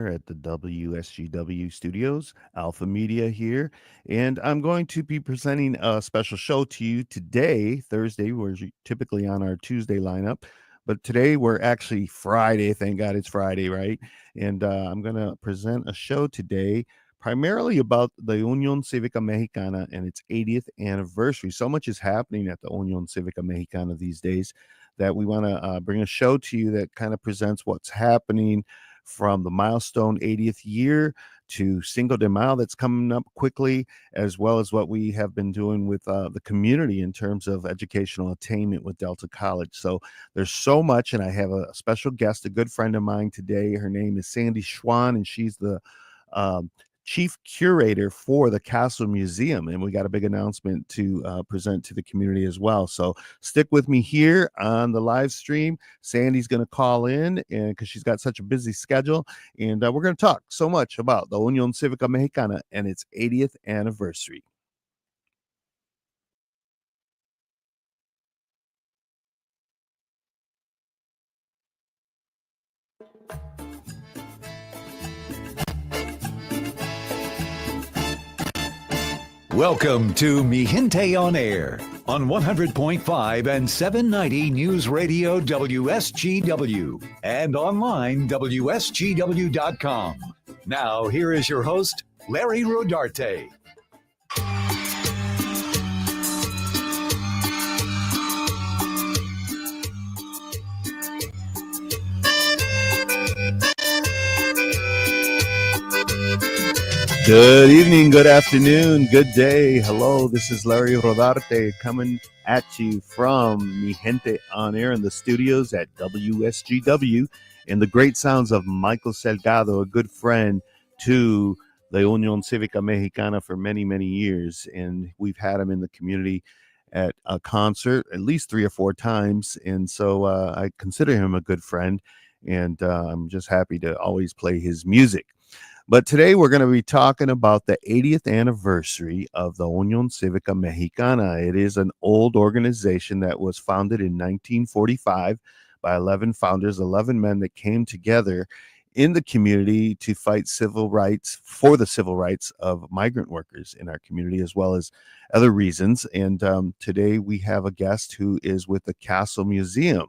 At the WSGW studios, Alpha Media here, and I'm going to be presenting a special show to you today, Thursday. We're typically on our Tuesday lineup, but today we're actually Friday. Thank God it's Friday, right? And I'm going to present a show today primarily about the Unión Cívica Mexicana and its 80th anniversary. So much is happening at the Unión Cívica Mexicana these days that we want to bring a show to you that kind of presents what's happening from the milestone 80th year to Cinco de Mayo that's coming up quickly, as well as what we have been doing with the community in terms of educational attainment with Delta College. So there's so much, and I have a special guest, a good friend of mine today. Her name is Sandy Schwan, and she's the um, chief curator for the Castle Museum, and we got a big announcement to present to the community as well. So stick with me here on the live stream. Sandy's going to call in, and because she's got such a busy schedule, and we're going to talk so much about the Unión Cívica Mexicana and its 80th anniversary. Welcome to Mi Gente on Air on 100.5 and 790 News Radio WSGW and online WSGW.com. Now, here is your host, Larry Rodarte. Good evening, good afternoon, good day. Hello, this is Larry Rodarte coming at you from Mi Gente on Air in the studios at WSGW and the great sounds of Michael Salgado, a good friend to the Unión Cívica Mexicana for many, many years. And we've had him in the community at a concert at least 3 or 4 times. And so I consider him a good friend, and I'm just happy to always play his music. But today we're going to be talking about the 80th anniversary of the Unión Cívica Mexicana. It is an old organization that was founded in 1945 by 11 founders, 11 men that came together in the community to fight civil rights, for the civil rights of migrant workers in our community, as well as other reasons. And today we have a guest who is with the Castle Museum,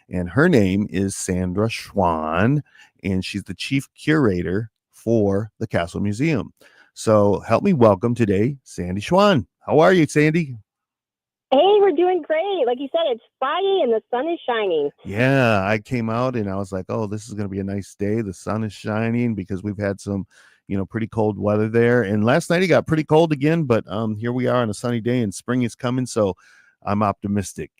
and her name is Sandra Schwan, and she's the chief curator for the Castle Museum. So help me welcome today Sandy Schwan. How are you, Sandy? Hey, we're doing great. Like you said, it's Friday and the sun is shining. Yeah, I came out and I was like, oh, this is going to be a nice day. The sun is shining because we've had some, pretty cold weather there. And last night it got pretty cold again, but here we are on a sunny day and spring is coming. So I'm optimistic.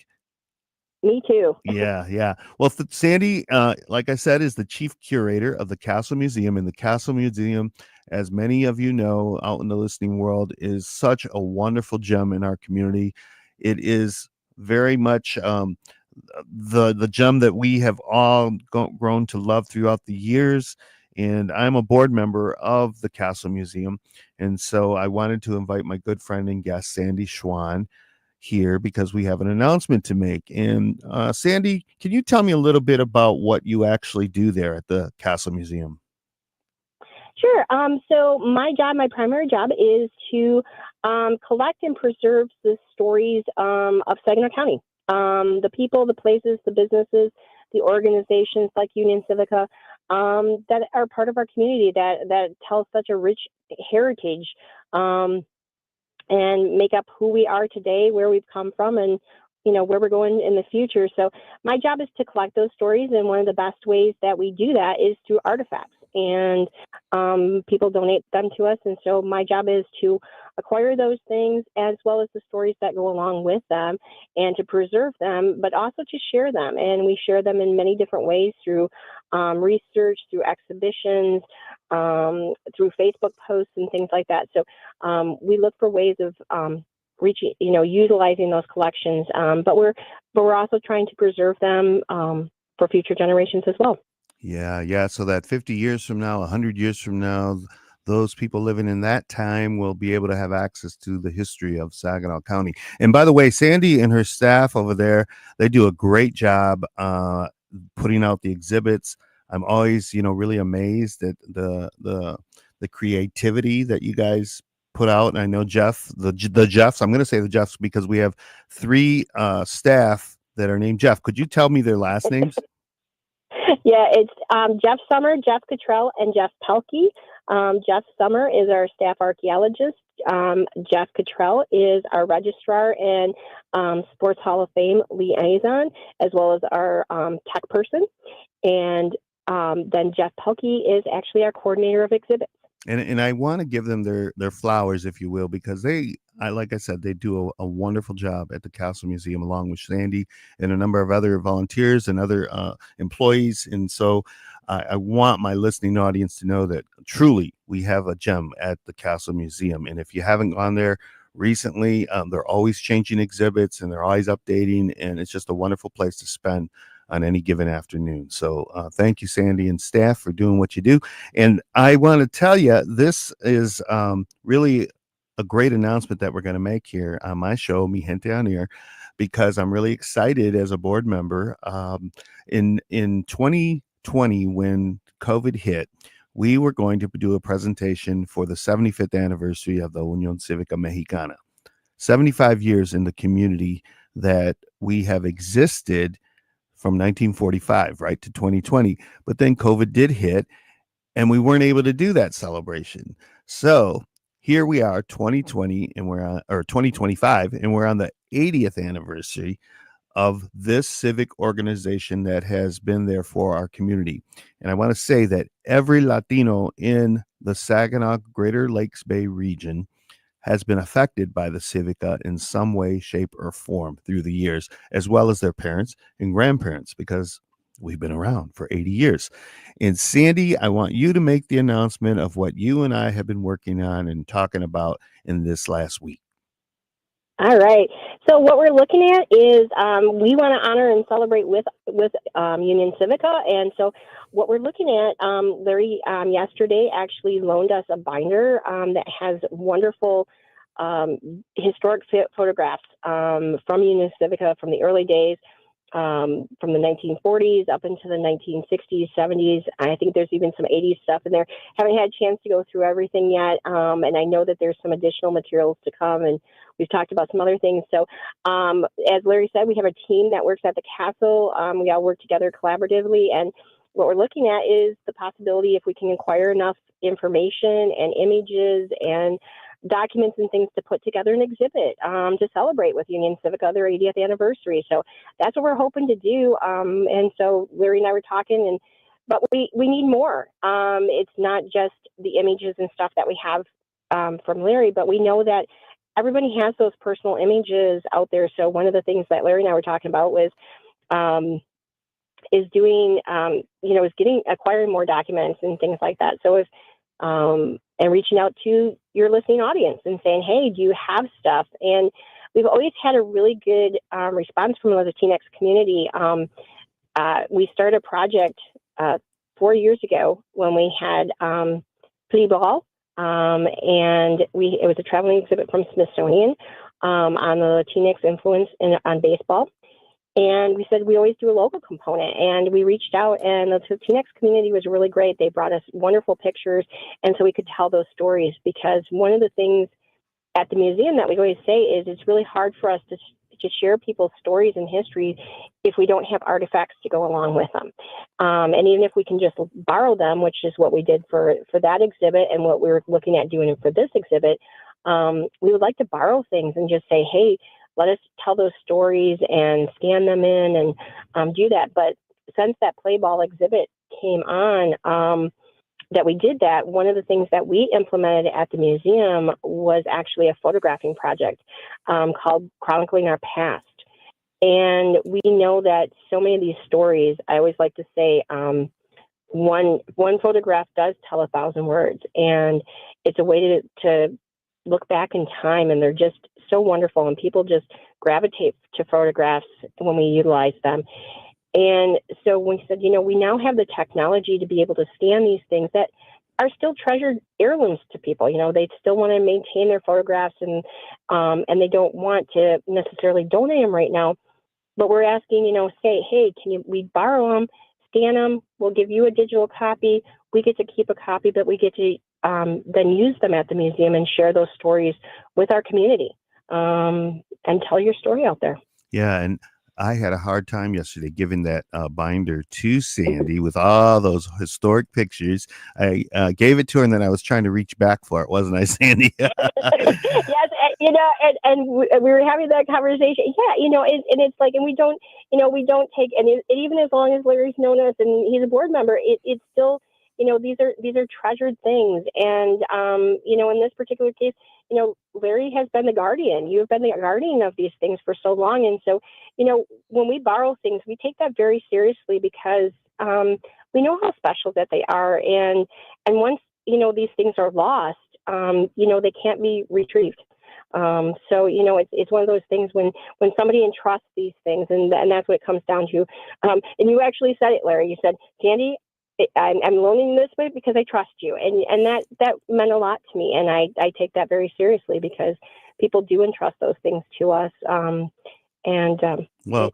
Me too. Yeah. Well, Sandy, like I said, is the chief curator of the Castle Museum. And the Castle Museum, as many of you know out in the listening world, is such a wonderful gem in our community. It is very much the gem that we have all grown to love throughout the years. And I'm a board member of the Castle Museum. And so I wanted to invite my good friend and guest, Sandy Schwan, here because we have an announcement to make. And Sandy, can you tell me a little bit about what you actually do there at the Castle Museum? Sure. So my primary job is to collect and preserve the stories of Saginaw County. The people, the places, the businesses, the organizations like Unión Cívica that are part of our community that tell such a rich heritage and make up who we are today, where we've come from, and where we're going in the future. So my job is to collect those stories, and one of the best ways that we do that is through artifacts. And people donate them to us, and so my job is to acquire those things as well as the stories that go along with them, and to preserve them, but also to share them. And we share them in many different ways through research, through exhibitions, through Facebook posts and things like that. So we look for ways of utilizing those collections, but we're also trying to preserve them for future generations as well. Yeah. So that 50 years from now, 100 years from now, those people living in that time will be able to have access to the history of Saginaw County. And by the way, Sandy and her staff over there, they do a great job putting out the exhibits. I'm always, really amazed at the creativity that you guys put out. And I know Jeff, the Jeffs. I'm going to say the Jeffs because we have three staff that are named Jeff. Could you tell me their last names? Yeah, it's Jeff Summer, Jeff Cottrell, and Jeff Pelkey. Jeff Summer is our staff archaeologist. Jeff Cottrell is our registrar and Sports Hall of Fame liaison, as well as our tech person. And then Jeff Pelkey is actually our coordinator of exhibits. And I want to give them their flowers, if you will, because like I said, they do a wonderful job at the Castle Museum, along with Sandy and a number of other volunteers and other employees. And so I want my listening audience to know that truly we have a gem at the Castle Museum. And if you haven't gone there recently, they're always changing exhibits and they're always updating, and it's just a wonderful place to spend on any given afternoon. So thank you, Sandy and staff, for doing what you do. And I want to tell you, this is really a great announcement that we're going to make here on my show, Mi Gente on Air, because I'm really excited as a board member. In 2020, when COVID hit, we were going to do a presentation for the 75th anniversary of the Unión Cívica Mexicana. 75 years in the community that we have existed from 1945 right to 2020, but then COVID did hit and we weren't able to do that celebration. So here we are, 2020, and we're on, or 2025, and we're on the 80th anniversary of this civic organization that has been there for our community. And I want to say that every Latino in the Saginaw Greater Lakes Bay region has been affected by the Civica in some way, shape, or form through the years, as well as their parents and grandparents, because we've been around for 80 years. And Sandy, I want you to make the announcement of what you and I have been working on and talking about in this last week. All right. So what we're looking at is we want to honor and celebrate with Unión Cívica, and so what we're looking at, Larry yesterday actually loaned us a binder that has wonderful historic photographs from Unión Cívica from the early days, from the 1940s up into the 1960s, 70s. I think there's even some 80s stuff in there. Haven't had a chance to go through everything yet, and I know that there's some additional materials to come, and we've talked about some other things. So as Larry said, we have a team that works at the castle. We all work together collaboratively, and what we're looking at is the possibility, if we can acquire enough information and images and documents and things, to put together an exhibit to celebrate with Unión Cívica their 80th anniversary. So that's what we're hoping to do. And so Larry and I were talking, but we need more. It's not just the images and stuff that we have from Larry, but we know that everybody has those personal images out there. So one of the things that Larry and I were talking about was acquiring more documents and things like that. So if and reaching out to your listening audience and saying, hey, do you have stuff? And we've always had a really good response from the Latinx community. We started a project 4 years ago when we had Prix Ball, and it was a traveling exhibit from Smithsonian on the Latinx influence on baseball. And we said we always do a local component, and we reached out, and the Latinx community was really great. They brought us wonderful pictures, and so we could tell those stories, because one of the things at the museum that we always say is it's really hard for us to share people's stories and history if we don't have artifacts to go along with them. And even if we can just borrow them, which is what we did for that exhibit and what we're looking at doing for this exhibit, we would like to borrow things and just say, hey, let us tell those stories and scan them in and do that. But since that play ball exhibit came on, that we did that, one of the things that we implemented at the museum was actually a photographing project called Chronicling Our Past. And we know that so many of these stories, I always like to say, one photograph does tell 1,000 words. And it's a way to look back in time, and they're just so wonderful, and people just gravitate to photographs when we utilize them. And so we said, we now have the technology to be able to scan these things that are still treasured heirlooms to people. They still want to maintain their photographs, and they don't want to necessarily donate them right now. But we're asking, say, hey, we borrow them, scan them. We'll give you a digital copy. We get to keep a copy, but we get to then use them at the museum and share those stories with our community, and tell your story out there. Yeah, and I had a hard time yesterday giving that binder to Sandy with all those historic pictures. I gave it to her, and then I was trying to reach back for it, wasn't I, Sandy? Yes, and we were having that conversation. Yeah, and it's like, and we don't take, and even as long as Larry's known us and he's a board member, it's still, these are treasured things. And, in this particular case, Larry has been the guardian. You've been the guardian of these things for so long. And so, when we borrow things, we take that very seriously because we know how special that they are. And once, these things are lost, they can't be retrieved. So, it's one of those things when somebody entrusts these things, and that's what it comes down to. And you actually said it, Larry. You said, Sandy, I'm loaning this way because I trust you. And that meant a lot to me. And I take that very seriously because people do entrust those things to us. Well,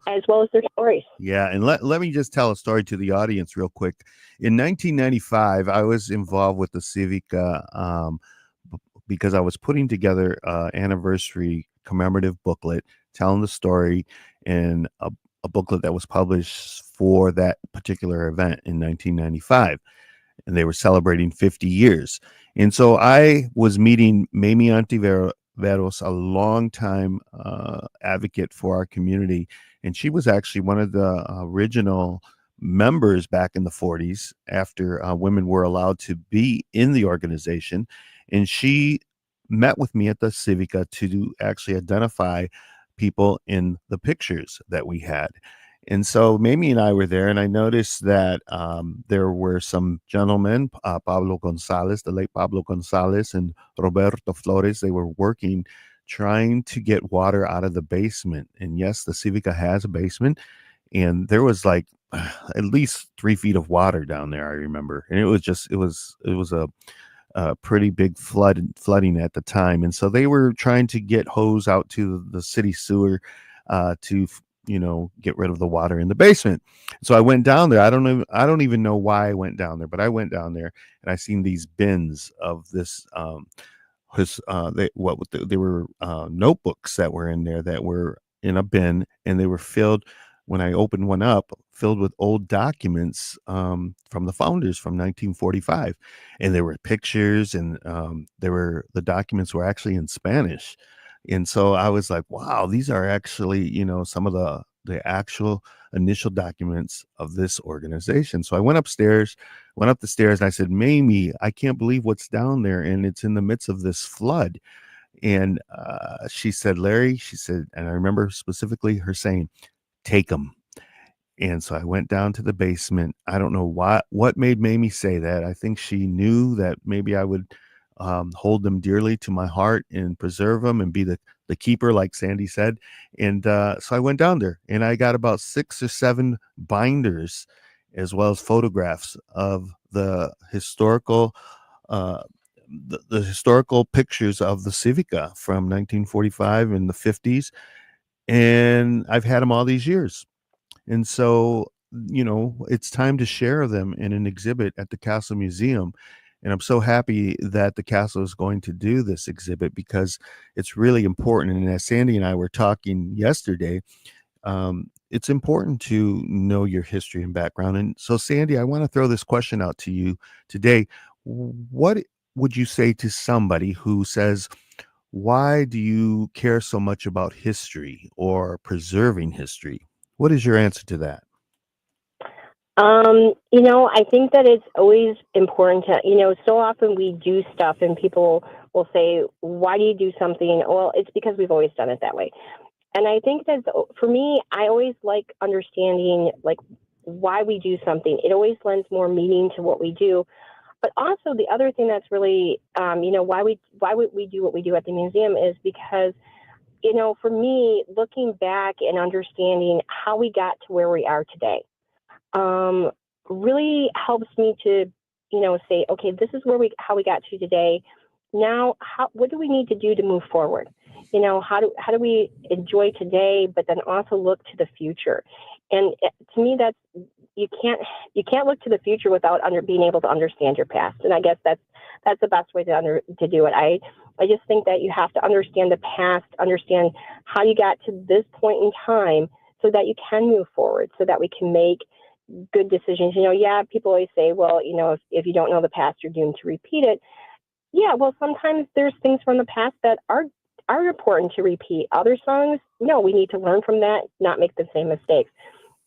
as well as their stories. Yeah, and let me just tell a story to the audience real quick. In 1995, I was involved with the Civica because I was putting together an anniversary commemorative booklet telling the story, and a booklet that was published for that particular event in 1995. And they were celebrating 50 years. And so I was meeting Mamie Antiveros, a longtime advocate for our community. And she was actually one of the original members back in the 40s after women were allowed to be in the organization. And she met with me at the Civica to actually identify people in the pictures that we had. And so Mamie and I were there, and I noticed that there were some gentlemen, Pablo Gonzalez, the late Pablo Gonzalez, and Roberto Flores. They were working, trying to get water out of the basement. And yes, the Civica has a basement, and there was like at least 3 feet of water down there, I remember. And it was a pretty big flooding at the time. And so they were trying to get hose out to the city sewer to get rid of the water in the basement. So I went down there. I don't even know why I went down there, but I went down there and I seen these bins of this they were notebooks that were in there that were in a bin, and they were filled, when I opened one up, filled with old documents from the founders from 1945. And there were pictures, and the documents were actually in Spanish. And so I was like, wow, these are actually, some of the actual initial documents of this organization. So I went up the stairs, and I said, Mamie, I can't believe what's down there. And it's in the midst of this flood. And she said, Larry, she said, and I remember specifically her saying, take them. And so I went down to the basement. I don't know what made Mamie say that. I think she knew that maybe I would hold them dearly to my heart and preserve them and be the keeper, like Sandy said. And so I went down there, and I got about 6 or 7 binders, as well as photographs of the historical the historical pictures of the Civica from 1945 and the 50s. And I've had them all these years. And so, it's time to share them in an exhibit at the Castle Museum. And I'm so happy that the Castle is going to do this exhibit because it's really important. And as Sandy and I were talking yesterday, it's important to know your history and background. And so, Sandy, I want to throw this question out to you today. What would you say to somebody who says, why do you care so much about history or preserving history? What is your answer to that? I think that it's always important to, so often we do stuff and people will say, why do you do something? Well, it's because we've always done it that way. And I think that for me, I always like understanding like why we do something. It always lends more meaning to what we do. But also the other thing that's really, why would we do what we do at the museum is because, for me, looking back and understanding how we got to where we are today, really helps me to, say, okay, this is how we got to today. Now, what do we need to do to move forward? How do we enjoy today, but then also look to the future? And to me, that's you can't look to the future without being able to understand your past. And I guess that's the best way to do it. I just think that you have to understand the past, understand how you got to this point in time, so that you can move forward, so that we can make good decisions. Yeah, people always say, well, if you don't know the past, you're doomed to repeat it. Yeah, well, sometimes there's things from the past that are important to repeat. Other songs, no, we need to learn from that, not make the same mistakes.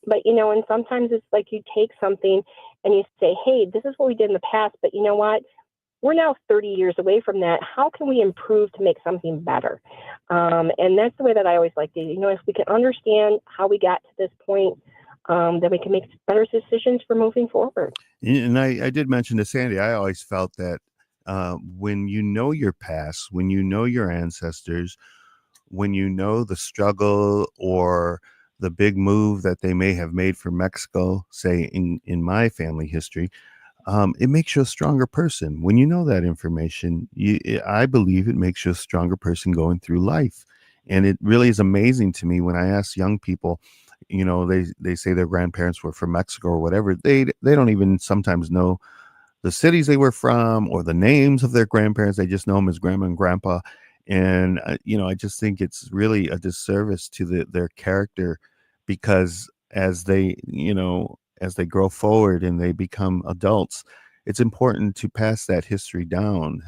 But, and sometimes it's like you take something and you say, hey, this is what we did in the past, but you know what? We're now 30 years away from that. How can we improve to make something better? And that's the way that I always like to, if we can understand how we got to this point, then we can make better decisions for moving forward. And I did mention to Sandy, I always felt that when you know your past, when you know your ancestors, when you know the struggle or the big move that they may have made for Mexico, say in my family history, it makes you a stronger person. When you know that information, I believe it makes you a stronger person going through life. And it really is amazing to me when I ask young people, they say their grandparents were from Mexico or whatever. They don't even sometimes know the cities they were from or the names of their grandparents. They just know them as grandma and grandpa. And, I just think it's really a disservice to their character, because as they grow forward and they become adults, it's important to pass that history down.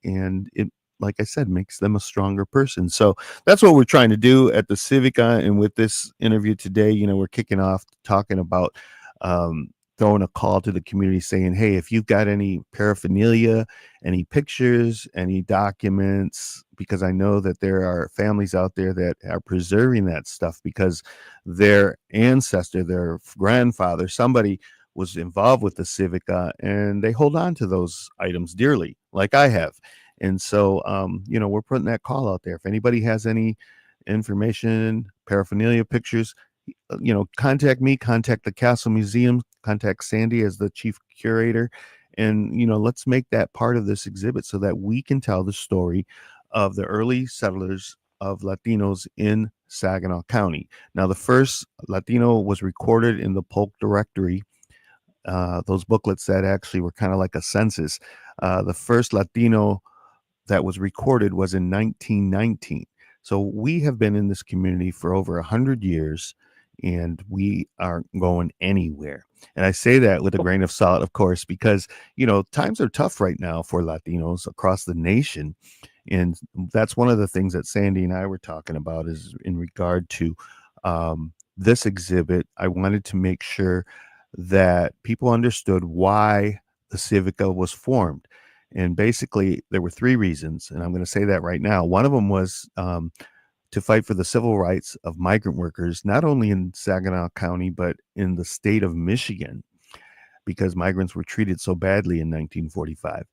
And it, like I said, makes them a stronger person. So that's what we're trying to do at the Civica. And with this interview today, we're kicking off talking about um, throwing a call to the community saying, hey, if you've got any paraphernalia, any pictures, any documents, because I know that there are families out there that are preserving that stuff because their ancestor, their grandfather, somebody was involved with the Civica, and they hold on to those items dearly, like I have. And so, we're putting that call out there. If anybody has any information, paraphernalia, pictures, contact me, contact the Castle Museum, contact Sandy as the chief curator. And, let's make that part of this exhibit so that we can tell the story of the early settlers of Latinos in Saginaw County. Now, the first Latino was recorded in the Polk Directory. Those booklets that actually were kind of like a census. The first Latino that was recorded was in 1919. So we have been in this community for over 100 years, and we aren't going anywhere. And I say that with a grain of salt, of course, because, times are tough right now for Latinos across the nation. And that's one of the things that Sandy and I were talking about is in regard to this exhibit. I wanted to make sure that people understood why the Civica was formed. And basically, there were three reasons, and I'm going to say that right now. One of them was to fight for the civil rights of migrant workers, not only in Saginaw County, but in the state of Michigan, because migrants were treated so badly in 1945.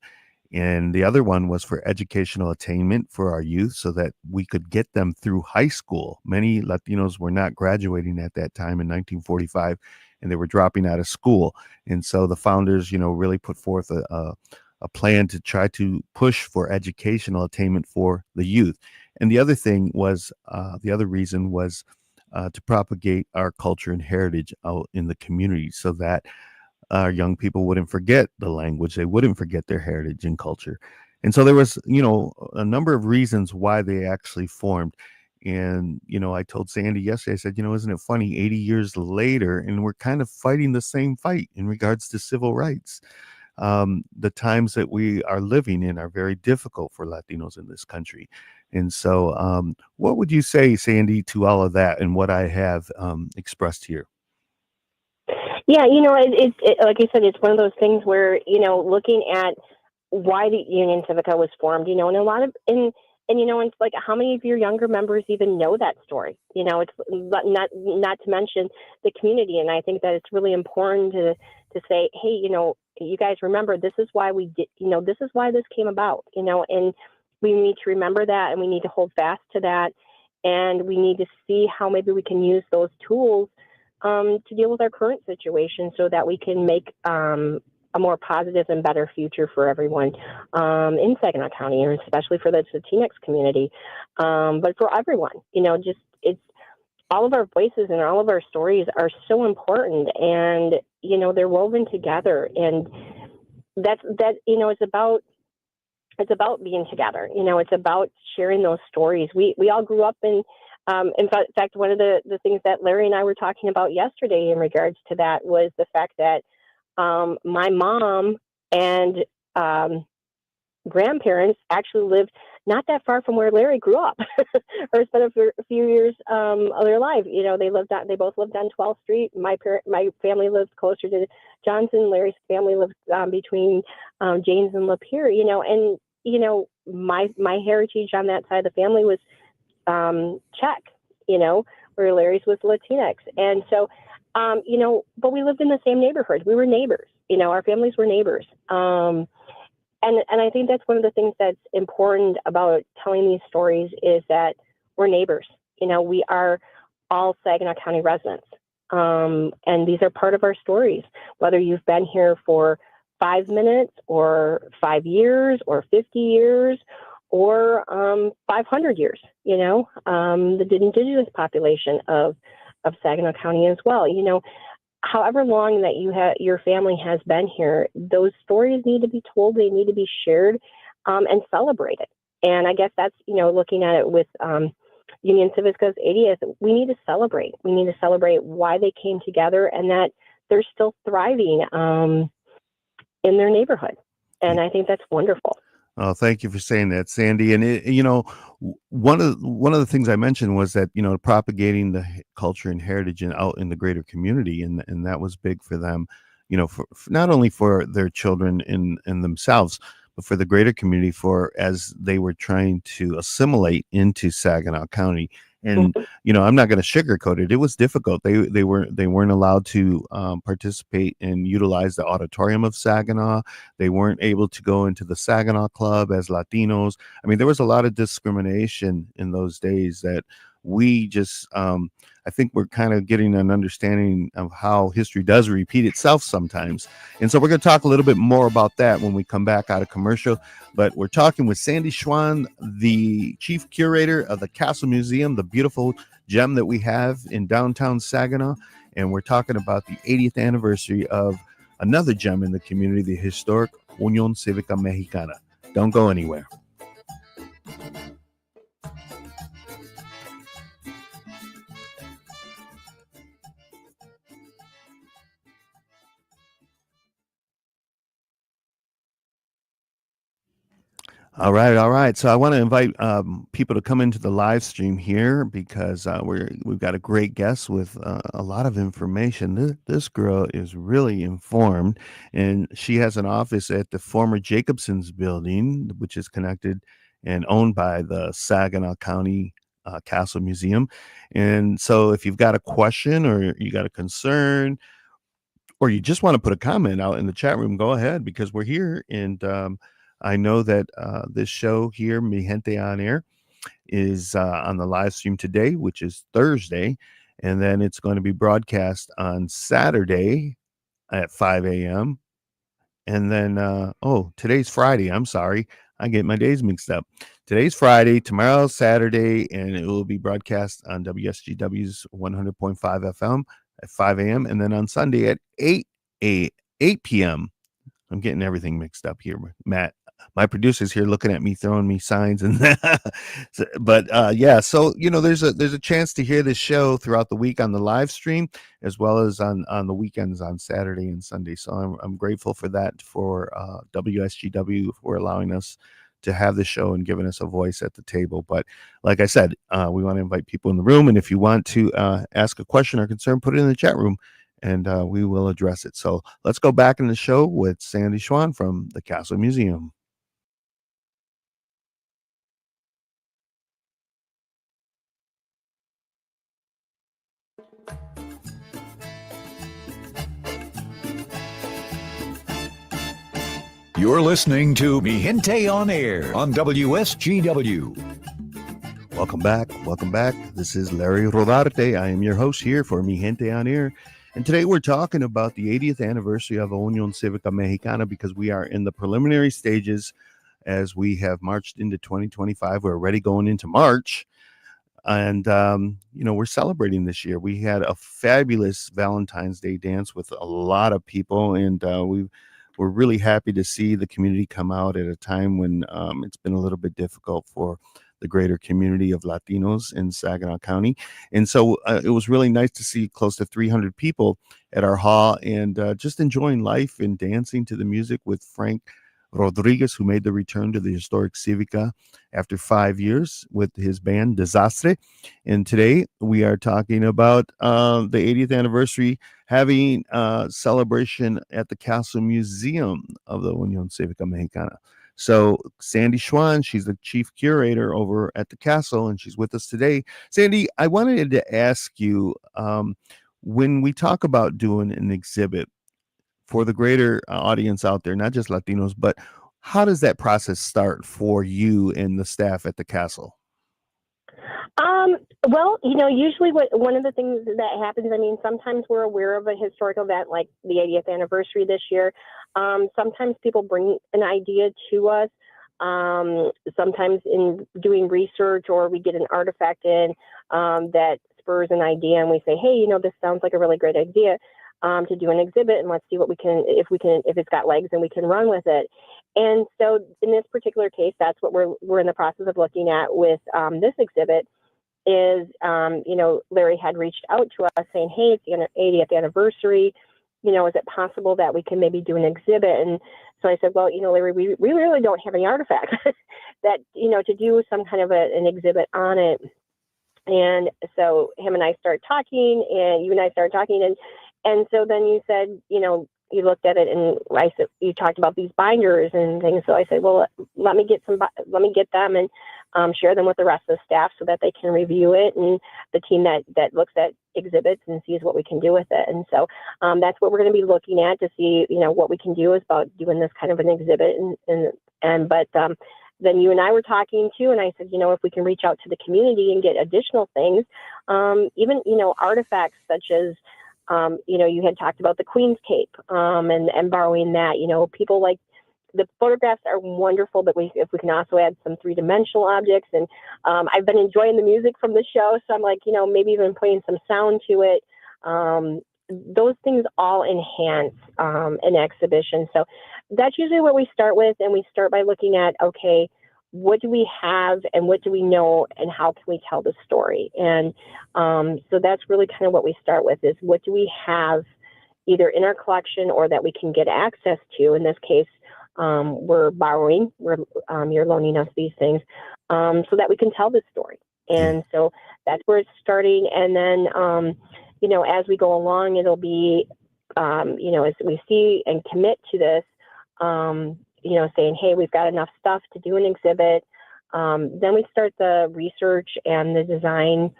And the other one was for educational attainment for our youth so that we could get them through high school. Many Latinos were not graduating at that time in 1945, and they were dropping out of school. And so the founders, really put forth a plan to try to push for educational attainment for the youth. And the other thing was, the other reason was to propagate our culture and heritage out in the community so that our young people wouldn't forget the language, they wouldn't forget their heritage and culture. And so there was, a number of reasons why they actually formed. And, I told Sandy yesterday, I said, isn't it funny, 80 years later, and we're kind of fighting the same fight in regards to civil rights. The times that we are living in are very difficult for Latinos in this country. And so what would you say, Sandy, to all of that and what I have expressed here? Yeah, like I said, it's one of those things where, looking at why the Union Civica was formed, and a lot of, and it's like, how many of your younger members even know that story? It's not to mention the community. And I think that it's really important to say, hey, you guys remember, this is why we did, this is why this came about, and we need to remember that, and we need to hold fast to that. And we need to see how maybe we can use those tools to deal with our current situation so that we can make a more positive and better future for everyone in Saginaw County, and especially for the Latinx community, but for everyone. all of our voices and all of our stories are so important, and they're woven together, and it's about being together. It's about sharing those stories. We all grew up in fact, one of the things that Larry and I were talking about yesterday in regards to that was the fact that my mom and grandparents actually lived not that far from where Larry grew up, or spent a few years of their life. They both lived on 12th Street. My family lived closer to Johnson. Larry's family lived between James and Lapeer. And my heritage on that side of the family was Czech. Where Larry's was Latinx, and so but we lived in the same neighborhood. We were neighbors. Our families were neighbors. And I think that's one of the things that's important about telling these stories is that we're neighbors. We are all Saginaw County residents. And these are part of our stories, whether you've been here for 5 minutes or 5 years or 50 years or 500 years, the indigenous population of Saginaw County as well. However long that your family has been here, those stories need to be told. They need to be shared and celebrated. And I guess that's, looking at it with Union Civica's 80th, we need to celebrate. We need to celebrate why they came together and that they're still thriving in their neighborhood. And I think that's wonderful. Oh, thank you for saying that, Sandy. And one of the things I mentioned was that propagating the culture and heritage out in the greater community, and that was big for them. For not only for their children in themselves, but for the greater community, as they were trying to assimilate into Saginaw County. And I'm not going to sugarcoat it. It was difficult. They weren't allowed to participate and utilize the auditorium of Saginaw. They weren't able to go into the Saginaw Club as Latinos. I mean, there was a lot of discrimination in those days that we just I think we're kind of getting an understanding of how history does repeat itself sometimes. And so we're going to talk a little bit more about that when we come back out of commercial. But we're talking with Sandy Schwan, the chief curator of the Castle Museum, the beautiful gem that we have in downtown Saginaw. And we're talking about the 80th anniversary of another gem in the community, the historic Unión Cívica Mexicana. Don't go anywhere. All right. So I want to invite people to come into the live stream here because we've got a great guest with a lot of information. This girl is really informed, and she has an office at the former Jacobson's building, which is connected and owned by the Saginaw County Castle Museum. And so if you've got a question or you got a concern, or you just want to put a comment out in the chat room, go ahead, because we're here. And I know that this show here, Mi Gente on Air, is on the live stream today, which is Thursday. And then it's going to be broadcast on Saturday at 5 a.m. And then, today's Friday. I'm sorry. I get my days mixed up. Today's Friday, tomorrow's Saturday, and it will be broadcast on WSGW's 100.5 FM at 5 a.m. And then on Sunday at 8 p.m. I'm getting everything mixed up here, Matt. My producer's here looking at me, throwing me signs, and but so there's a chance to hear this show throughout the week on the live stream, as well as on the weekends on Saturday and Sunday. So I'm grateful for that, for WSGW for allowing us to have the show and giving us a voice at the table. But like I said, we want to invite people in the room, and if you want to ask a question or concern, put it in the chat room, and we will address it. So let's go back in the show with Sandy Schwan from the Castle Museum. You're listening to Mi Gente on Air on WSGW. Welcome back. This is Larry Rodarte. I am your host here for Mi Gente on Air. And today we're talking about the 80th anniversary of Unión Cívica Mexicana, because we are in the preliminary stages as we have marched into 2025. We're already going into March. And we're celebrating this year. We had a fabulous Valentine's Day dance with a lot of people, and we're really happy to see the community come out at a time when it's been a little bit difficult for the greater community of Latinos in Saginaw County. And so it was really nice to see close to 300 people at our hall, and just enjoying life and dancing to the music with Frank Rodriguez, who made the return to the historic Civica after 5 years with his band Desastre. And today we are talking about the 80th anniversary, having a celebration at the Castle Museum of the Unión Cívica Mexicana. So Sandy Schwann, she's the chief curator over at the castle, and she's with us today. Sandy, I wanted to ask you, when we talk about doing an exhibit for the greater audience out there, not just Latinos, but how does that process start for you and the staff at the castle? Well, usually one of the things that happens, I mean, sometimes we're aware of a historical event like the 80th anniversary this year. Sometimes people bring an idea to us. Sometimes in doing research, or we get an artifact in that spurs an idea, and we say, hey, this sounds like a really great idea to do an exhibit, and let's see if it's got legs and we can run with it. And so in this particular case, that's what we're in the process of looking at with this exhibit. Is Larry had reached out to us saying, hey, it's the 80th anniversary. Is it possible that we can maybe do an exhibit? And so I said, well, Larry, we really don't have any artifacts that, to do some kind of an exhibit on it. And so him and I started talking, and you and I started talking. And so then you said, you looked at it, and I said, you talked about these binders and things. So I said, well, let me get them and share them with the rest of the staff so that they can review it, and the team that looks at exhibits and sees what we can do with it. And so that's what we're going to be looking at to see, what we can do is about doing this kind of an exhibit. But then you and I were talking too, and I said, if we can reach out to the community and get additional things, even, artifacts such as, you had talked about the Queen's Cape and borrowing that, people like, the photographs are wonderful, but if we can also add some three-dimensional objects. And I've been enjoying the music from the show, so I'm like, maybe even putting some sound to it. Those things all enhance an exhibition. So that's usually what we start with, and we start by looking at, okay, what do we have and what do we know and how can we tell the story? And so that's really kind of what we start with, is what do we have either in our collection or that we can get access to. In this case, you're loaning us these things so that we can tell this story. And so that's where it's starting. And then, as we go along, it'll be, as we see and commit to this, saying, hey, we've got enough stuff to do an exhibit. Then we start the research and the design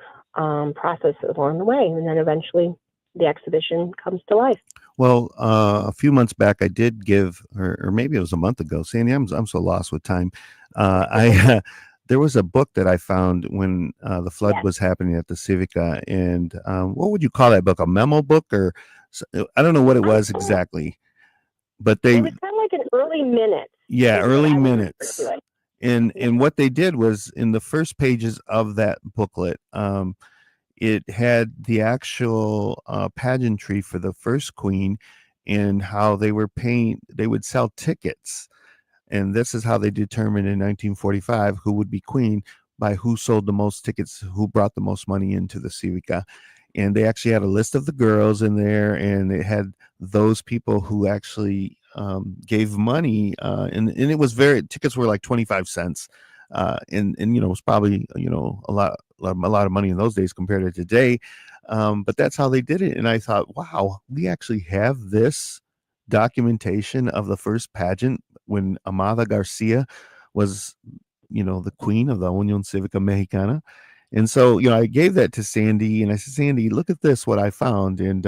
process along the way. And then eventually the exhibition comes to life. Well, a few months back, I did give, or maybe it was a month ago, Sandy, I'm so lost with time. There was a book that I found when the flood was happening at the Civica, and what would you call that book? A memo book, or I don't know what it was exactly, but it was kind of like an early minutes. Yeah, early minutes. And what they did was, in the first pages of that booklet, it had the actual pageantry for the first queen and how they would sell tickets. And this is how they determined in 1945 who would be queen, by who sold the most tickets, who brought the most money into the Civica. And they actually had a list of the girls in there, and it had those people who actually gave money. And it was tickets were like 25 cents. And it was probably, a lot of money in those days compared to today. But that's how they did it. And I thought, wow, we actually have this documentation of the first pageant when Amada Garcia was, the queen of the Unión Cívica Mexicana. And so, I gave that to Sandy, and I said, Sandy, look at this, what I found. And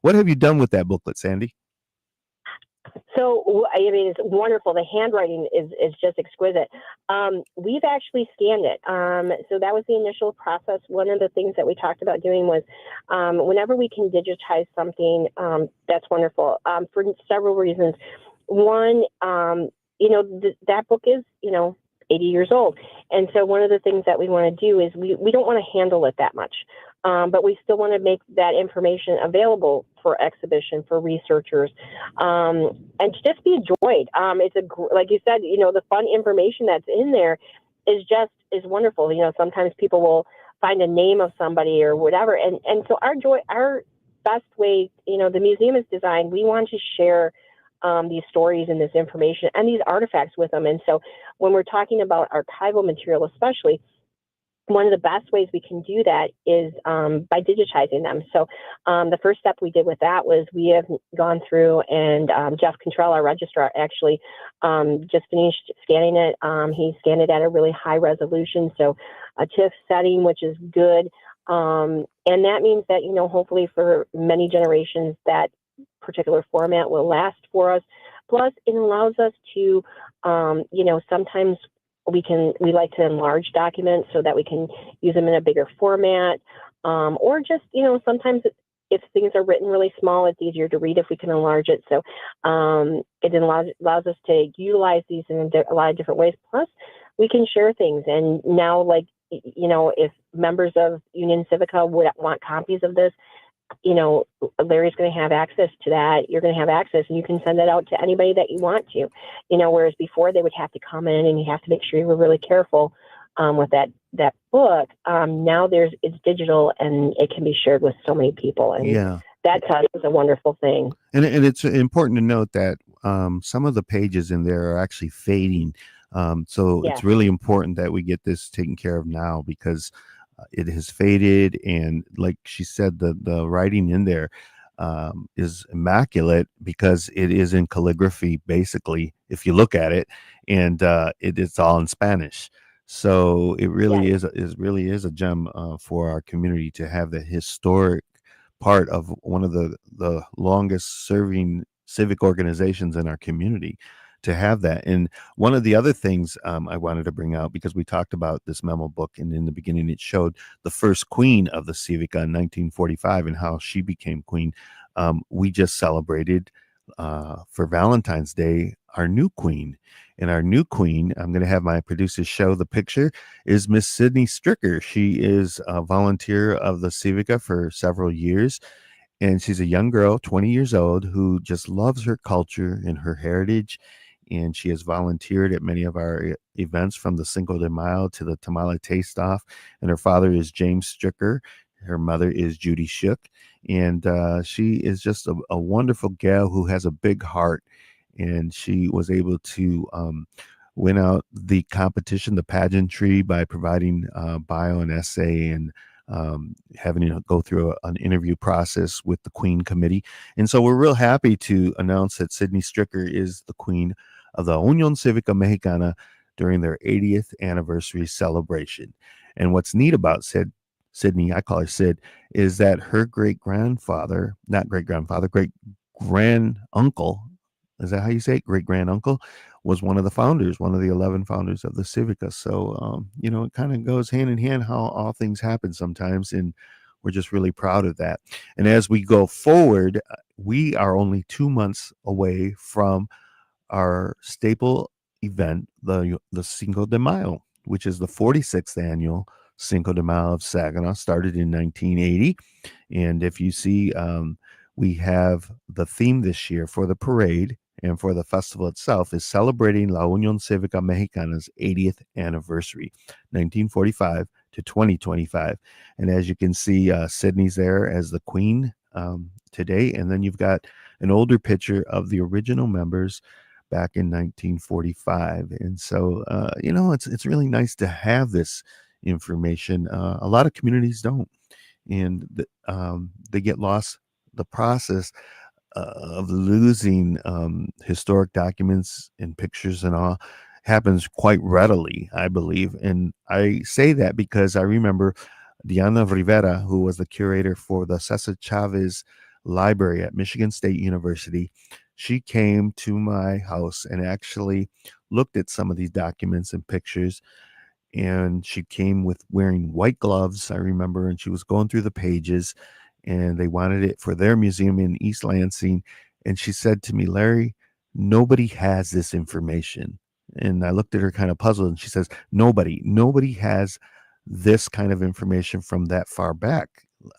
what have you done with that booklet, Sandy? So, I mean, it's wonderful. The handwriting is just exquisite. We've actually scanned it. So that was the initial process. One of the things that we talked about doing was whenever we can digitize something, that's wonderful for several reasons. One, that book is, 80 years old. And so one of the things that we want to do is we don't want to handle it that much, but we still want to make that information available for exhibition, for researchers, and to just be enjoyed. Like you said, the fun information that's in there is wonderful. Sometimes people will find a name of somebody or whatever. And so our best way, the museum is designed, we want to share these stories and this information and these artifacts with them. And so when we're talking about archival material, especially, one of the best ways we can do that is by digitizing them. So the first step we did with that was we have gone through and Jeff Contrell, our registrar, actually just finished scanning it. He scanned it at a really high resolution, so a TIFF setting, which is good. And that means that, hopefully for many generations, that particular format will last for us. Plus, it allows us to, sometimes we like to enlarge documents so that we can use them in a bigger format, or just, sometimes if things are written really small, it's easier to read if we can enlarge it. So it allows us to utilize these in a lot of different ways. Plus, we can share things. And now, if members of Union Civica would want copies of this, Larry's going to have access to that. You're going to have access, and you can send that out to anybody that you want to. Whereas before they would have to come in, and you have to make sure you were really careful with that book. Now it's digital, and it can be shared with so many people, and Yeah. that to us is a wonderful thing. And it's important to note that some of the pages in there are actually fading. So Yeah. it's really important that we get this taken care of now, because it has faded. And like she said, the writing in there is immaculate, because it is in calligraphy, basically, if you look at it, and it's all in Spanish. So it really is a gem for our community to have the historic part of one of the longest serving civic organizations in our community, to have that. And one of the other things I wanted to bring out, because we talked about this memo book, and in the beginning it showed the first queen of the Civica in 1945 and how she became queen. We just celebrated for Valentine's Day our new queen. And our new queen, I'm going to have my producers show the picture, is Miss Sydney Stricker. She is a volunteer of the Civica for several years. And she's a young girl, 20 years old, who just loves her culture and her heritage. And she has volunteered at many of our events, from the Cinco de Mayo to the Tamale Taste Off. And her father is James Stricker. Her mother is Judy Shook. And she is just a wonderful gal who has a big heart. And she was able to win out the competition, the pageantry, by providing bio and essay, and having to go through an interview process with the Queen Committee. And so we're real happy to announce that Sydney Stricker is the Queen of the Unión Cívica Mexicana during their 80th anniversary celebration. And what's neat about Sydney, I call her Sid, is that her great-grandfather, not great-grandfather, great-grand-uncle, is that how you say it? Great-grand-uncle, was one of the founders, one of the 11 founders of the Civica. So, it kind of goes hand in hand how all things happen sometimes. And we're just really proud of that. And as we go forward, we are only 2 months away from our staple event, the Cinco de Mayo, which is the 46th annual Cinco de Mayo of Saginaw, started in 1980. And if you see, we have the theme this year for the parade and for the festival itself is celebrating La Unión Cívica Mexicana's 80th anniversary, 1945 to 2025. And as you can see, Sydney's there as the queen today. And then you've got an older picture of the original members back in 1945. And so, it's really nice to have this information. A lot of communities don't, and they get lost. The process of losing historic documents and pictures and all happens quite readily, I believe. And I say that because I remember Diana Rivera, who was the curator for the Cesar Chavez Library at Michigan State University. She came to my house and actually looked at some of these documents and pictures. And she came with wearing white gloves, I remember, and she was going through the pages, and they wanted it for their museum in East Lansing. And she said to me, Larry, nobody has this information. And I looked at her kind of puzzled, and she says, nobody has this kind of information from that far back.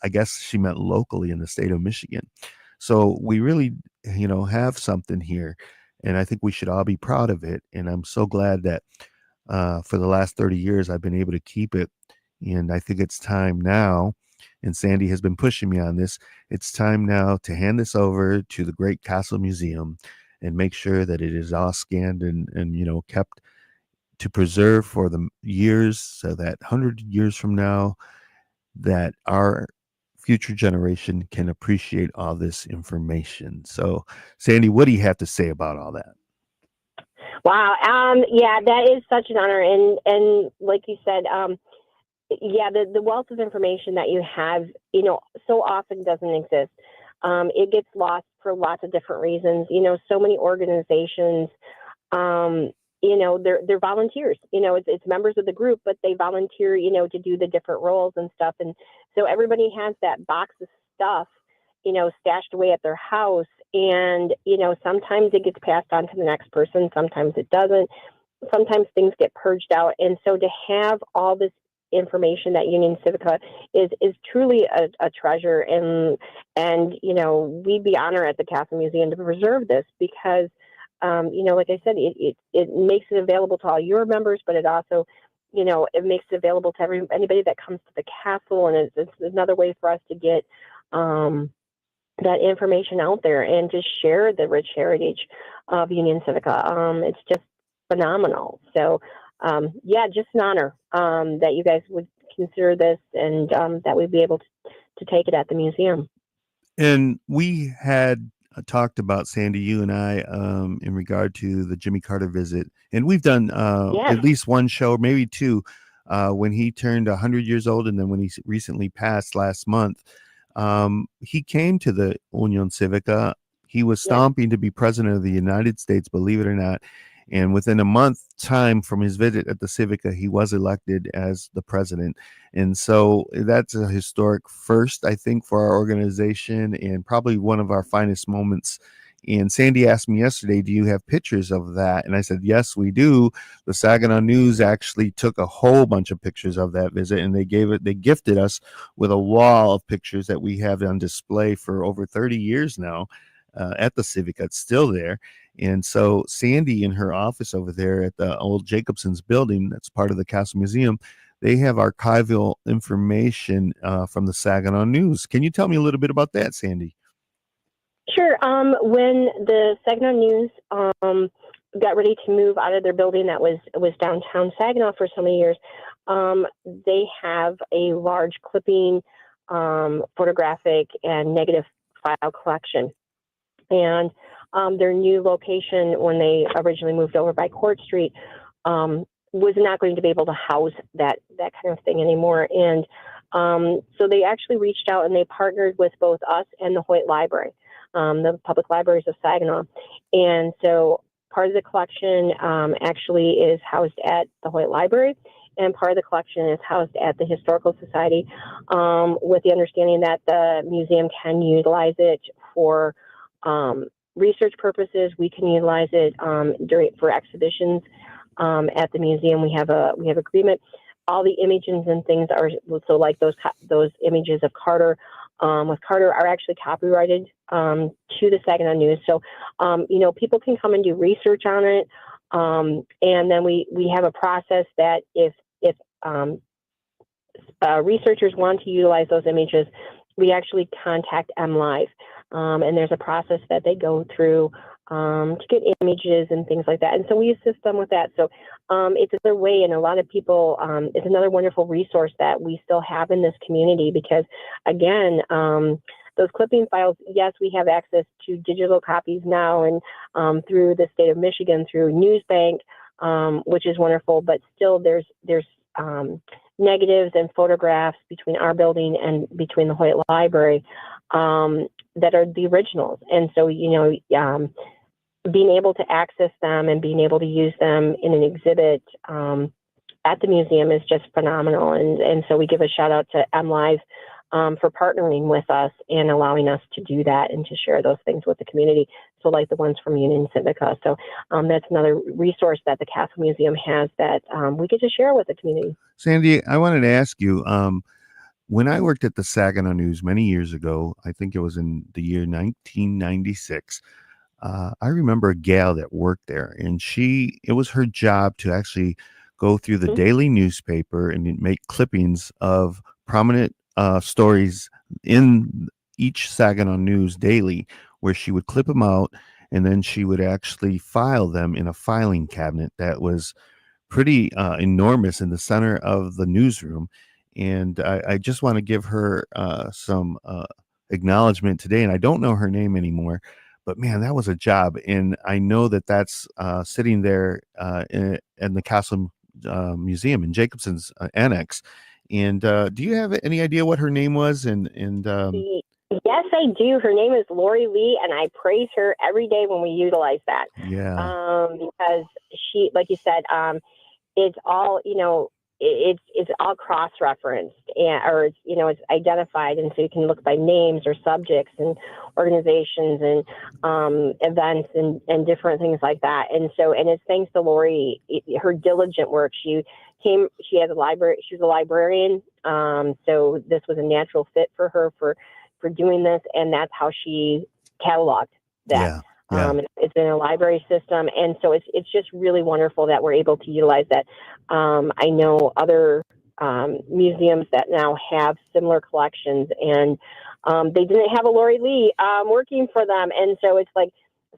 I guess she meant locally in the state of Michigan. So we really, have something here. And I think we should all be proud of it. And I'm so glad that for the last 30 years, I've been able to keep it. And I think it's time now, and Sandy has been pushing me on this, it's time now to hand this over to the Great Castle Museum and make sure that it is all scanned and kept to preserve for the years, so that 100 years from now, that our future generation can appreciate all this information. So, Sandy, what do you have to say about all that? Wow. Yeah, that is such an honor. And like you said, yeah, the wealth of information that you have, so often doesn't exist. It gets lost for lots of different reasons. So many organizations, they're volunteers. It's members of the group, but they volunteer, to do the different roles and stuff. And so everybody has that box of stuff, stashed away at their house. And, sometimes it gets passed on to the next person. Sometimes it doesn't. Sometimes things get purged out. And so to have all this information that Union Civica is truly a treasure. And we'd be honored at the Castle Museum to preserve this because, like I said, it makes it available to all your members, but it also, it makes it available to anybody that comes to the castle. And it's another way for us to get that information out there and to share the rich heritage of Union Civica. It's just phenomenal. So, just an honor that you guys would consider this and that we'd be able to take it at the museum. And we had talked about, Sandy, you and I, in regard to the Jimmy Carter visit. And we've done at least one show, maybe two, when he turned 100 years old, and then when he recently passed last month. He came to the Union Civica. He was stomping to be president of the United States, believe it or not. And within a month time from his visit at the Civica, he was elected as the president. And so that's a historic first, I think, for our organization, and probably one of our finest moments. And Sandy asked me yesterday, do you have pictures of that? And I said, yes, we do. The Saginaw News actually took a whole bunch of pictures of that visit, and they gifted us with a wall of pictures that we have on display for over 30 years now at the Civica. It's still there. And so Sandy, in her office over there at the old Jacobson's building, that's part of the Castle Museum, they have archival information from the Saginaw News. Can you tell me a little bit about that, Sandy? Sure. When the Saginaw News got ready to move out of their building that was downtown Saginaw for so many years, they have a large clipping, photographic, and negative file collection. And their new location, when they originally moved over by Court Street, was not going to be able to house that kind of thing anymore. And so they actually reached out and they partnered with both us and the Hoyt Library, the public libraries of Saginaw. And so part of the collection actually is housed at the Hoyt Library, and part of the collection is housed at the Historical Society, with the understanding that the museum can utilize it for research purposes. We can utilize it for exhibitions at the museum. We have agreement. All the images and things are so, like those images of Carter with Carter are actually copyrighted to the Saginaw News. So people can come and do research on it, and then we have a process that if researchers want to utilize those images, we actually contact MLive. And there's a process that they go through to get images and things like that. And so we assist them with that. So it's another way, and a lot of people, it's another wonderful resource that we still have in this community because, again, those clipping files, yes, we have access to digital copies now and through the state of Michigan, through Newsbank, which is wonderful, but still there's negatives and photographs between our building and between the Hoyt Library that are the originals. And so, being able to access them and being able to use them in an exhibit at the museum is just phenomenal. And so we give a shout out to MLive for partnering with us and allowing us to do that and to share those things with the community. So like the ones from Union Civica. So that's another resource that the Castle Museum has that we get to share with the community. Sandy, I wanted to ask you, when I worked at the Saginaw News many years ago, I think it was in the year 1996, I remember a gal that worked there, and it was her job to actually go through the daily newspaper and make clippings of prominent stories in each Saginaw News daily, where she would clip them out, and then she would actually file them in a filing cabinet that was pretty enormous in the center of the newsroom. And I just want to give her some acknowledgement today. And I don't know her name anymore, but man, that was a job. And I know that that's sitting there in the Castle Museum in Jacobson's Annex. And do you have any idea what her name was? Yes, I do. Her name is Lori Lee, and I praise her every day when we utilize that. Yeah. Because she, like you said, it's all, it's all cross-referenced, or it's identified, and so you can look by names or subjects and organizations and events and different things like that. And it's thanks to Lori, her diligent work. She had a library. She was a librarian, so this was a natural fit for her for doing this, and that's how she cataloged that. Yeah. It's in a library system, and so it's just really wonderful that we're able to utilize that. I know other museums that now have similar collections, and they didn't have a Lori Lee working for them, and so it's like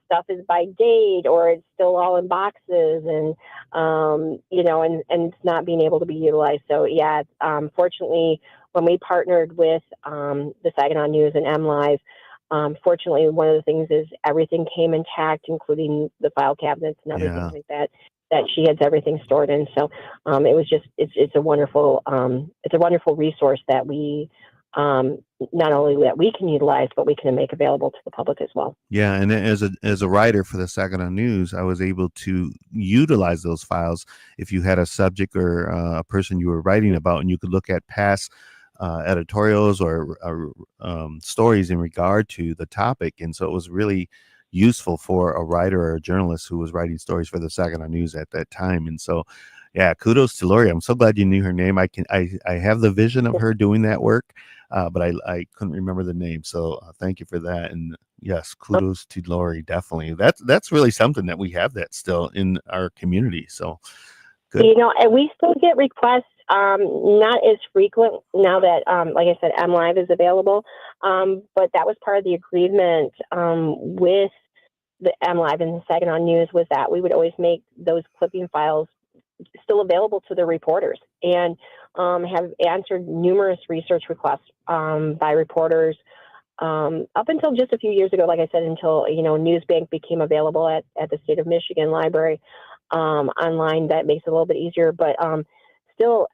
stuff is by date or it's still all in boxes, and and it's not being able to be utilized. So yeah, fortunately, when we partnered with the Saginaw News and MLive, fortunately, one of the things is everything came intact, including the file cabinets and everything like that she has everything stored in. So it was just it's a wonderful resource that we not only that we can utilize, but we can make available to the public as well. Yeah, and as a writer for the Saginaw News, I was able to utilize those files if you had a subject or a person you were writing about, and you could look at past editorials or stories in regard to the topic. And so it was really useful for a writer or a journalist who was writing stories for the Saginaw News at that time. And so, yeah, kudos to Lori. I'm so glad you knew her name. I have the vision of her doing that work, but I couldn't remember the name. So thank you for that. And yes, kudos to Lori. Definitely. That's really something that we have that still in our community. So good. And we still get requests, not as frequent now that, like I said, MLive is available. But that was part of the agreement with the MLive and the Saginaw News, was that we would always make those clipping files still available to the reporters, and have answered numerous research requests by reporters up until just a few years ago, like I said, until Newsbank became available at the State of Michigan Library online. That makes it a little bit easier, but still,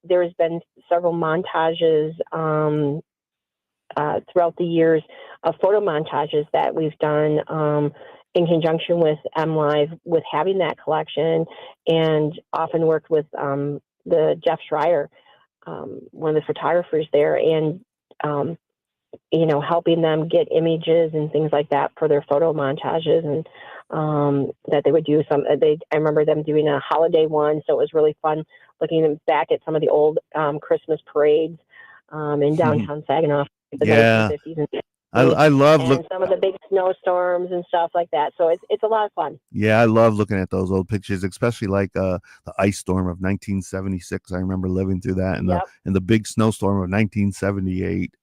there's been several montages throughout the years of photo montages that we've done in conjunction with MLive, with having that collection, and often worked with the Jeff Schreier, one of the photographers there, and helping them get images and things like that for their photo montages, and that they would do I remember them doing a holiday one, so it was really fun looking back at some of the old Christmas parades in downtown Saginaw, the 1950s and 60s. I love some of the big snowstorms and stuff like that. So it's a lot of fun. Yeah, I love looking at those old pictures, especially like the ice storm of 1976. I remember living through that, and the big snowstorm of 1978.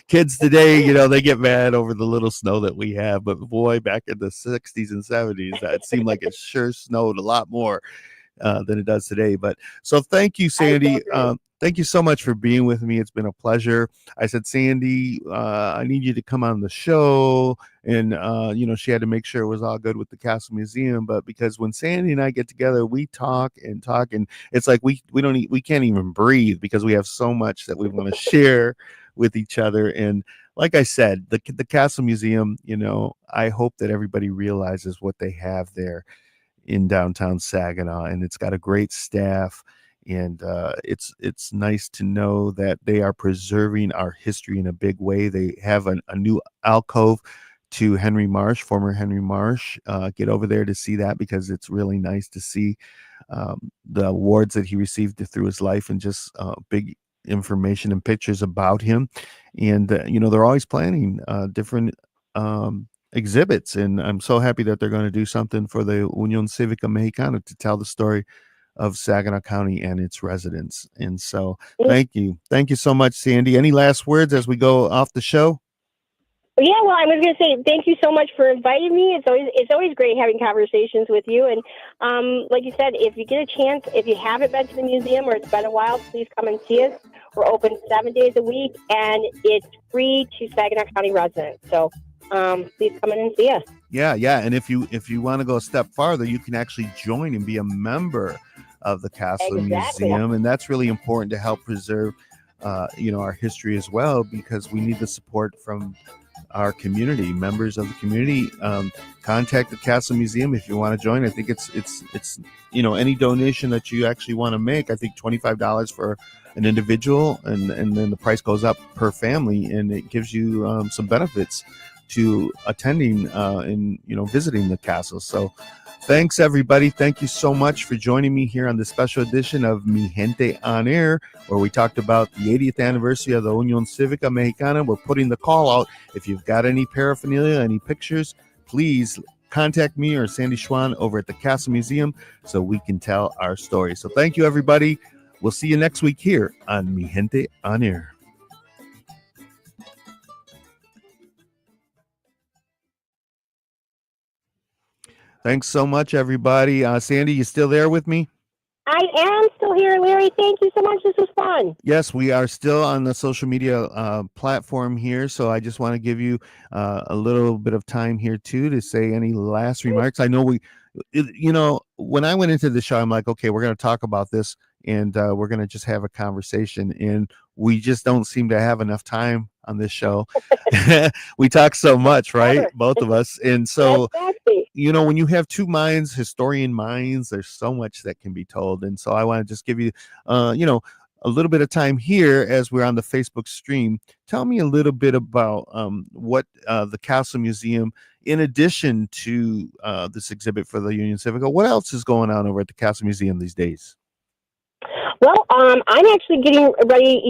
Kids today, they get mad over the little snow that we have, but boy, back in the 60s and 70s, it seemed like it sure snowed a lot more than it does today. But so thank you, Sandy. Thank you so much for being with me. It's been a pleasure. I said, Sandy, I need you to come on the show. And, she had to make sure it was all good with the Castle Museum. But because when Sandy and I get together, we talk, and it's like we can't even breathe, because we have so much that we want to share with each other. And like I said, the Castle Museum, I hope that everybody realizes what they have there in downtown Saginaw, and it's got a great staff. And it's nice to know that they are preserving our history in a big way. They have a new alcove to Henry Marsh, former Henry Marsh. Get over there to see that, because it's really nice to see the awards that he received through his life, and just big information and pictures about him. And they're always planning different exhibits, and I'm so happy that they're going to do something for the Unión Cívica Mexicana to tell the story of Saginaw County and its residents. And so thank you so much, Sandy. Any last words as we go off the show? Yeah, well, I was going to say thank you so much for inviting me. It's always great having conversations with you. And like you said, if you get a chance, if you haven't been to the museum or it's been a while, please come and see us. We're open 7 days a week, and it's free to Saginaw County residents. So please come in and see us. Yeah, and if you want to go a step farther, you can actually join and be a member of the Castle Museum, and that's really important to help preserve our history as well, because we need the support from our community, members of the community. Contact the Castle Museum if you want to join. I think it's any donation that you actually want to make. I think $25 for an individual, and then the price goes up per family, and it gives you some benefits to attending and visiting the castle. So thanks, everybody. Thank you so much for joining me here on this special edition of Mi Gente on Air, where we talked about the 80th anniversary of the Unión Cívica Mexicana. We're putting the call out. If you've got any paraphernalia, any pictures, please contact me or Sandy Schwan over at the Castle Museum so we can tell our story. So thank you, everybody. We'll see you next week here on Mi Gente on Air. Thanks so much, everybody. Sandy, you still there with me? I am still here, Larry. Thank you so much. This was fun. Yes, we are still on the social media platform here. So I just want to give you a little bit of time here, too, to say any last remarks. I know when I went into the show, I'm like, okay, we're going to talk about this, and we're going to just have a conversation. And we just don't seem to have enough time on this show. We talk so much, right? Both of us. And so, when you have two minds, historian minds, there's so much that can be told. And so I want to just give you, a little bit of time here as we're on the Facebook stream. Tell me a little bit about what the Castle Museum, in addition to this exhibit for the Unión Cívica, what else is going on over at the Castle Museum these days? Well, I'm actually getting ready,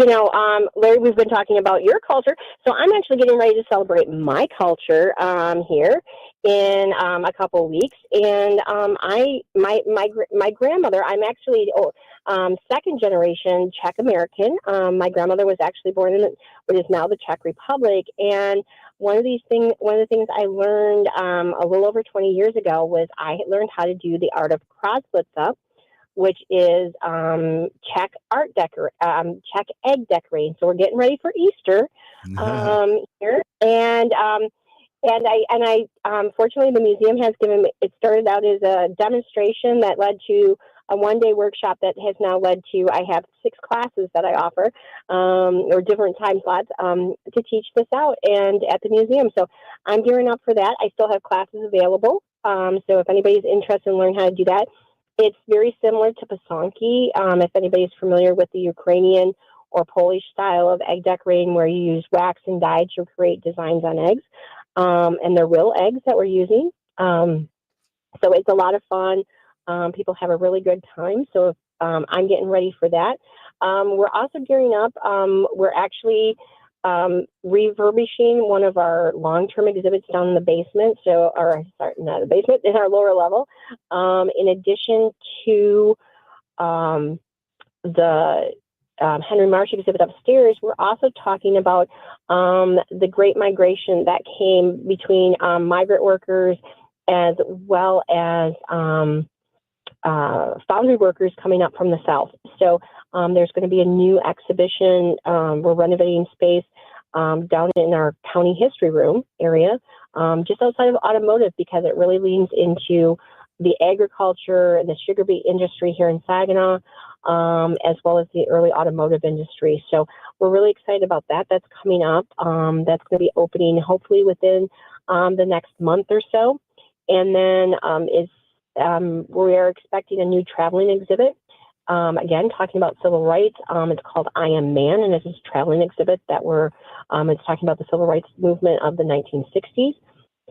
Larry, we've been talking about your culture, so I'm actually getting ready to celebrate my culture here in a couple of weeks. And my grandmother, I'm actually second generation Czech American. My grandmother was actually born in what is now the Czech Republic. And one of the things I learned a little over 20 years ago was I learned how to do the art of Kraslica, which is Czech Czech egg decorating. So we're getting ready for Easter here, and fortunately the museum has given. It started out as a demonstration that led to a one-day workshop that has now led to. I have 6 classes that I offer, or different time slots to teach this out and at the museum. So I'm gearing up for that. I still have classes available. So if anybody's interested in learning how to do that. It's very similar to Pasanki, if anybody's familiar with the Ukrainian or Polish style of egg decorating, where you use wax and dye to create designs on eggs. And they're real eggs that we're using. So it's a lot of fun. People have a really good time. So I'm getting ready for that. We're also gearing up. We're actually refurbishing one of our long-term exhibits down in the basement. So, not the basement, in our lower level. In addition to the Henry Marsh exhibit upstairs, we're also talking about the Great Migration that came between migrant workers as well as foundry workers coming up from the South. So there's going to be a new exhibition. We're renovating space down in our county history room area, just outside of automotive, because it really leans into the agriculture and the sugar beet industry here in Saginaw, as well as the early automotive industry. So we're really excited about that. That's coming up. That's going to be opening hopefully within the next month or so. And then we are expecting a new traveling exhibit again, talking about civil rights. It's called I Am Man, and it's a traveling exhibit that it's talking about the civil rights movement of the 1960s.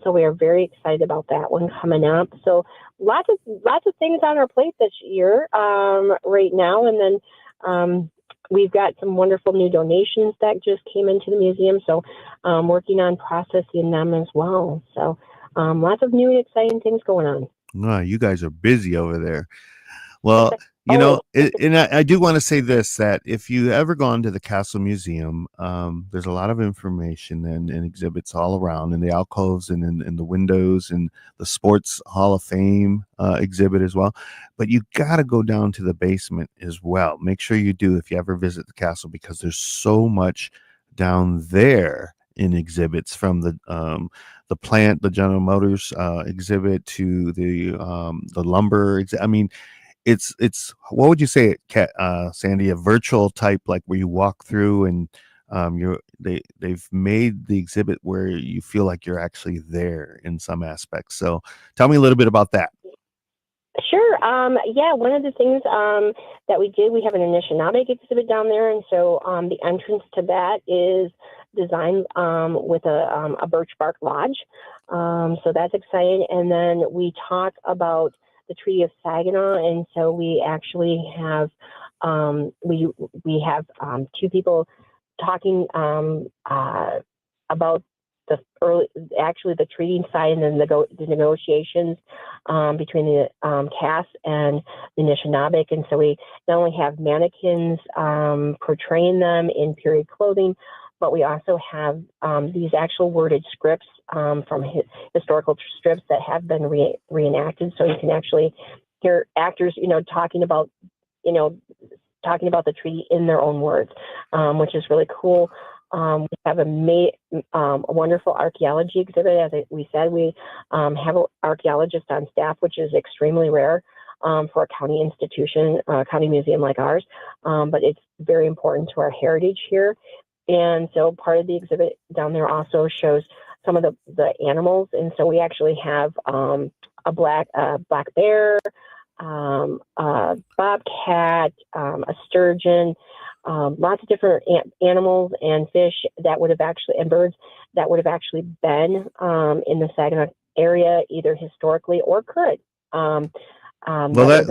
So we are very excited about that one coming up. So lots of things on our plate this year right now, and then we've got some wonderful new donations that just came into the museum. So working on processing them as well. So lots of new and exciting things going on. Wow, you guys are busy over there. Well, Oh. and I do want to say this, that if you ever gone to the Castle Museum, there's a lot of information and exhibits all around in the alcoves and in the windows and the Sports Hall of Fame exhibit as well. But you got to go down to the basement as well. Make sure you do if you ever visit the castle, because there's so much down there in exhibits, from the plant, the General Motors exhibit, to the lumber. I mean, it's what would you say, Sandy, a virtual type, like where you walk through and they've made the exhibit where you feel like you're actually there in some aspects. So tell me a little bit about that. Sure. Yeah, one of the things that we did, we have an Anishinaabe exhibit down there, and so the entrance to that is designed with a birch bark lodge. So that's exciting. And then we talk about the Treaty of Saginaw, and so we actually have we have two people talking about the treaty side and then the negotiations between the Cass and the Anishinaabe. And so we not only have mannequins portraying them in period clothing, but we also have these actual worded scripts from historical strips that have been reenacted. So you can actually hear actors, talking about the treaty in their own words, which is really cool. We have a wonderful archaeology exhibit. As we said, we have an archaeologist on staff, which is extremely rare for a county institution, a county museum like ours. But it's very important to our heritage here. And so part of the exhibit down there also shows some of the animals. And so we actually have a black bear, a bobcat, a sturgeon, lots of different animals and fish that would have actually, and birds that would have actually been in the Saginaw area, either historically or current. Well,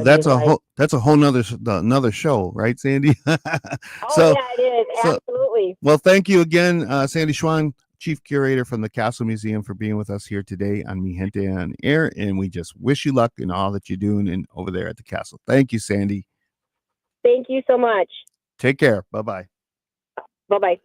that's a whole another show, right, Sandy? Oh, yeah, it is. Absolutely. Well, thank you again, Sandy Schwan, Chief Curator from the Castle Museum, for being with us here today on Mi Gente on Air. And we just wish you luck in all that you're doing over there at the castle. Thank you, Sandy. Thank you so much. Take care. Bye-bye. Bye-bye.